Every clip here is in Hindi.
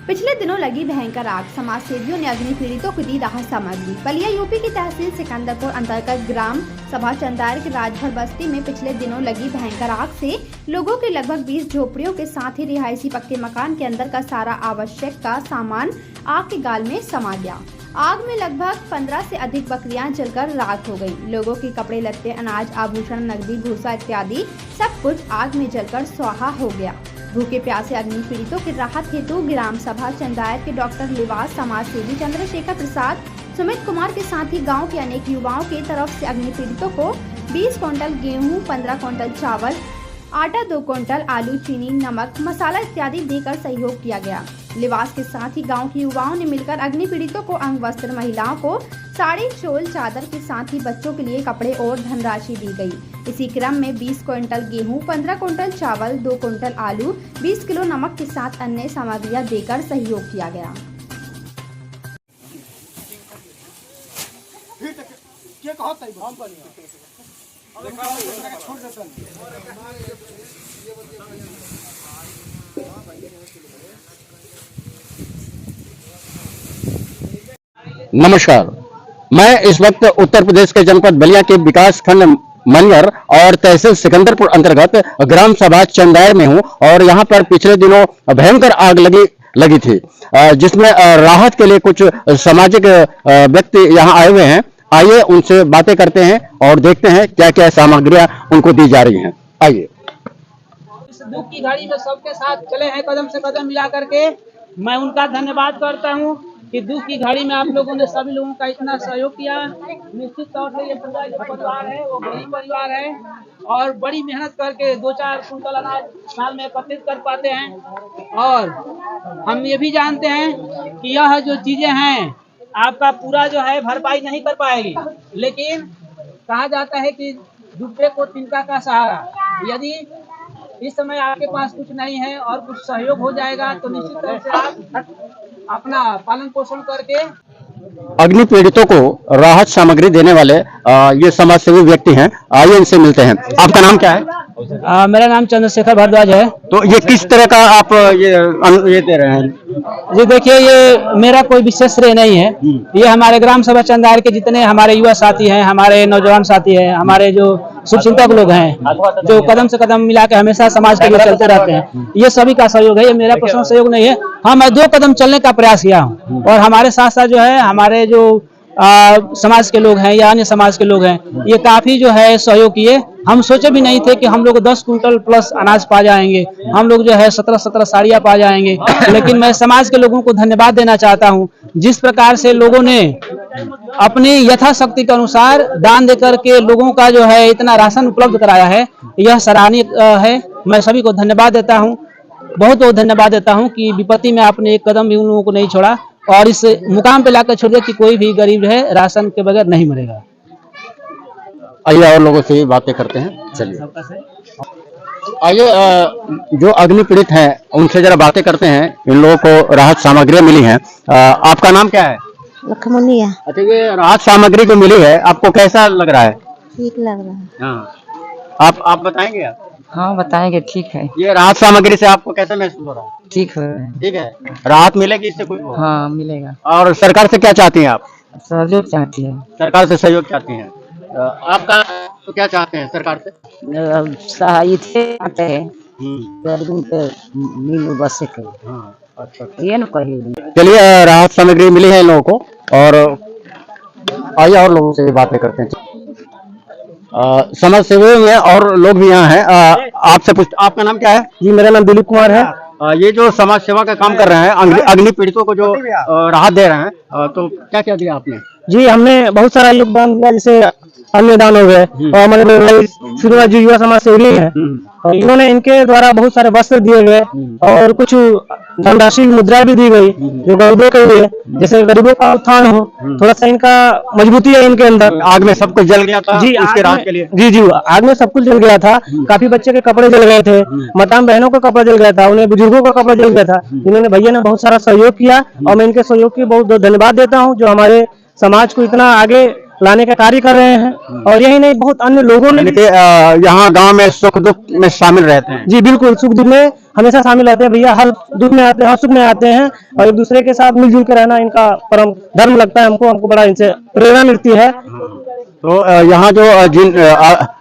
पिछले दिनों लगी भयंकर आग, समाज सेवियों ने अग्नि पीड़ितों को दी राहत सामग्री। बलिया यूपी की तहसील सिकंदरपुर अंतर्गत ग्राम सभा चंदायर के राजभर बस्ती में पिछले दिनों लगी भयंकर आग से लोगों के लगभग 20 झोपड़ियों के साथ ही रिहायशी पक्के मकान के अंदर का सारा आवश्यक का सामान आग के गाल में समा गया। आग में लगभग 15 से अधिक बकरियां जलकर राख हो गयी। लोगों के कपड़े लत्ते, अनाज, आभूषण, नकदी, भूसा इत्यादि सब कुछ आग में जलकर स्वाहा हो गया। भूखे प्यासे अग्नि पीड़ितों की राहत हेतु ग्राम सभा चंदायर के डॉक्टर लिवास, समाज सेवी चंद्रशेखर प्रसाद, सुमित कुमार के साथ ही गाँव के अनेक युवाओं की तरफ से अग्नि पीड़ितों को 20 क्विंटल गेहूँ, 15 क्विंटल चावल, आटा, 2 क्विंटल आलू, चीनी, नमक, मसाला इत्यादि देकर सहयोग किया गया। लिवास के साथ ही गांव के युवाओं ने मिलकर अग्नि पीड़ितों को अंग वस्त्र, महिलाओं को साड़ी, चोल, चादर के साथ ही बच्चों के लिए कपड़े और धनराशि दी गई। इसी क्रम में 20 क्विंटल गेहूं, 15 क्विंटल चावल, 2 क्विंटल आलू, 20 किलो नमक के साथ अन्य सामग्रियां देकर सहयोग किया गया। नमस्कार, मैं इस वक्त उत्तर प्रदेश के जनपद बलिया के विकास खंड मनगर और तहसील सिकंदरपुर अंतर्गत ग्राम सभा चंदायर में हूं और यहां पर पिछले दिनों भयंकर आग लगी थी, जिसमें राहत के लिए कुछ सामाजिक व्यक्ति यहां आए हुए हैं। आइए उनसे बातें करते हैं और देखते हैं क्या क्या सामग्रियां उनको दी जा रही हैं। आइए। इस दुख की घड़ी में सबके साथ चले हैं, कदम से कदम मिला करके। मैं उनका धन्यवाद करता हूं कि दुख की घड़ी में आप लोगों ने सभी लोगों का इतना सहयोग किया। निश्चित तौर से ये पूरा जो परिवार है वो गरीब परिवार है और बड़ी मेहनत करके 2-4 कुंटल अनाज साल में एकत्रित कर पाते हैं। और हम ये भी जानते हैं कि यह जो चीजें हैं आपका पूरा जो है भरपाई नहीं कर पाएगी, लेकिन कहा जाता है कि डूबे को तिनका का सहारा। यदि इस समय आपके पास कुछ नहीं है और कुछ सहयोग हो जाएगा तो निश्चित रूप से आप अपना पालन पोषण करके अग्नि पीड़ितों को राहत सामग्री देने वाले ये समाज सेवी व्यक्ति हैं। आइए इनसे मिलते हैं। आपका नाम क्या है? मेरा नाम चंद्रशेखर भारद्वाज है। तो ये किस तरह का आप ये दे रहे हैं? जी देखिए, ये मेरा कोई विशेष श्रेय नहीं है। ये हमारे ग्राम सभा चंदायर के जितने हमारे युवा साथी हैं, हमारे नौजवान साथी हैं, हमारे जो शुभचिंतक लोग हैं, जो कदम से कदम मिला के हमेशा समाज के लिए चलते रहते हैं, ये सभी का सहयोग है। ये मेरा पर्सनल सहयोग नहीं है। हाँ, मैं 2 कदम चलने का प्रयास किया हूँ और हमारे साथ साथ जो है हमारे जो समाज के लोग हैं या अन्य समाज के लोग हैं, ये काफी जो है सहयोग किए। हम सोचे भी नहीं थे कि हम लोग 10 कुंटल प्लस अनाज पा जाएंगे, हम लोग जो है 17 साड़ियाँ पा जाएंगे। लेकिन मैं समाज के लोगों को धन्यवाद देना चाहता हूँ, जिस प्रकार से लोगों ने अपनी यथाशक्ति के अनुसार दान देकर के लोगों का जो है इतना राशन उपलब्ध कराया है, यह सराहनीय है। मैं सभी को धन्यवाद देता हूँ, बहुत बहुत धन्यवाद देता हूँ कि विपत्ति में आपने एक कदम भी उन लोगों को नहीं छोड़ा और इस मुकाम पे लाकर छोड़ दिया कि कोई भी गरीब है राशन के बगैर नहीं मरेगा। आइए और लोगों से बातें करते हैं। चलिए आइए, जो अग्नि पीड़ित हैं उनसे जरा बातें करते हैं। इन लोगों को राहत सामग्रियां मिली हैं। आपका नाम क्या है? लखमुनिया। अच्छा, ये राहत सामग्री जो मिली है आपको कैसा लग रहा है? ठीक लग रहा है। हाँ, आप बताएंगे? आप हाँ बताएंगे। ठीक है। ये राहत सामग्री से आपको कैसा महसूस हो रहा है? ठीक है। ठीक है, राहत मिलेगी इससे कोई? हाँ मिलेगा। और सरकार से क्या चाहती हैं आप? सहयोग चाहती है। सरकार से सहयोग चाहती हैं। आपका तो क्या चाहते हैं सरकार से? चलिए, राहत सामग्री मिली है इन लोगों को और आइए और लोगों से बातें करते हैं। समाज सेवी में और लोग भी यहाँ हैं। आपसे आपका नाम क्या है? जी मेरा नाम दिलीप कुमार है। ये जो समाज सेवा का काम कर रहे हैं, अग्नि पीड़ितों को जो राहत दे रहे हैं, तो क्या क्या दिया आपने? जी हमने बहुत सारा योगदान दिया, जैसे अन्नदान हो गए और हमारे श्रीनिवास जी युवा समाज सेवी हैं, इन्होंने इनके द्वारा बहुत सारे वस्त्र दिए गए और कुछ धनराशि मुद्रा भी दी गई जो गरीबों के लिए, जैसे गरीबों का उत्थान हो, थोड़ा सा इनका मजबूती है इनके अंदर। आग में सब कुछ जल गया था जी, उसके राहत के लिए। जी जी, आग में सब कुछ जल गया था। काफी बच्चे के कपड़े जल गए थे, माताओं बहनों का कपड़ा जल गया था, उन्हें बुजुर्गों का कपड़ा जल गया था। इन्होंने भैया ने बहुत सारा सहयोग किया और मैं इनके सहयोग की बहुत धन्यवाद देता हूँ, जो हमारे समाज को इतना आगे लाने का कार्य कर रहे हैं। और यही नहीं, बहुत अन्य लोगों ने यानी कि यहाँ गांव में सुख दुख में शामिल रहते हैं। जी बिल्कुल, सुख दुख में हमेशा शामिल रहते हैं भैया, हर दुख में आते हैं, हर सुख में आते हैं। और एक दूसरे के साथ मिलजुल के रहना इनका परम धर्म लगता है हमको बड़ा इनसे प्रेरणा मिलती है। तो यहाँ जो जिन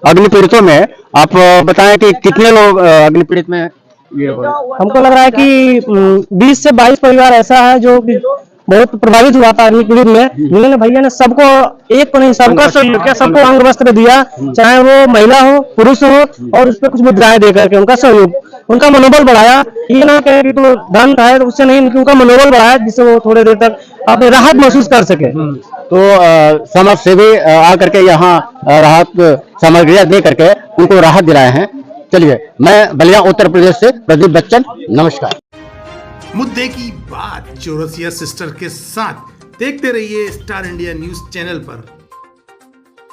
अग्नि पीड़ितों में आप बताएं कि कितने लोग अग्नि पीड़ित में ये हो? हमको लग रहा है कि 20 से 22 परिवार ऐसा है जो कि बहुत प्रभावित हुआ था अग्नि पीड़ित में। जिन्होंने भैया ने सबको, एक को नहीं सबका सहयोग किया, सबको अंग वस्त्र दिया, चाहे वो महिला हो पुरुष हो, और उस पर कुछ मुद्राएं दे करके उनका सहयोग, उनका मनोबल बढ़ाया। ये ना कहे कि तो धन है तो उससे नहीं, उनका मनोबल बढ़ाया जिससे वो थोड़ी देर तक अपनी राहत महसूस कर सके। तो समाज सेवी आकर के यहाँ राहत सामग्रियां दे करके उनको राहत दिलाए हैं। चलिए, मैं बलिया उत्तर प्रदेश से प्रदीप बच्चन, नमस्कार। मुद्दे की बात चौरसिया सिस्टर के साथ देखते रहिए स्टार इंडिया न्यूज चैनल पर।